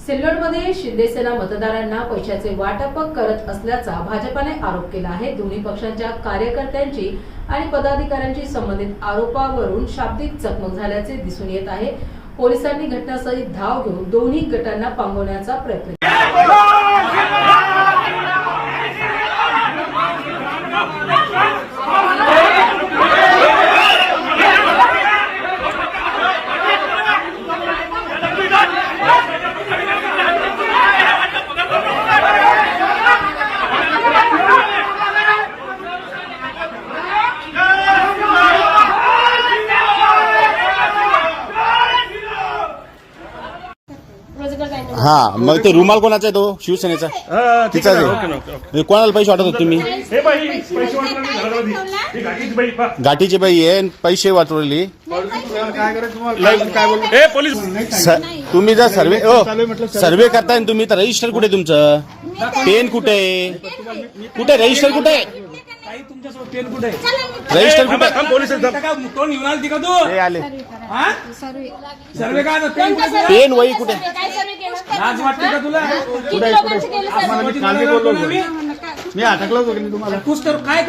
सिल्लोडमध्ये शिंदेसेना मतदारांना पैशाचे वाटप करत असल्याचा भाजपाने आरोप केला आहे। दोन्ही पक्षांच्या कार्यकर्त्यांची आणि पदाधिकाऱ्यांची संबंधित आरोपावरून शाब्दिक चकमक झाल्याचे दिसून येत आहे। पोलिसांनी घटनास्थळी धाव घेऊन दोन्ही गटांना पांगवण्याचा प्रयत्न केला। हा, मग ते रुमाल कोणाचा आहे? तो शिवसेनेचा तिचाच आहे। कोणाला पैसे वाटत होते तुम्ही? गाठीची बाई आहे, पैसे वाटवली। तुम्ही जर सर्वे करताय तुम्ही, तर रजिस्टर कुठे तुमचं? पेन कुठे? कुठे रजिस्टर कुठे? रजिस्टर कुठे? आले पेन वही कुठे? लाज वाटते का तुला? मी अटकलोच होतो तुम्हाला। कुछ तर काय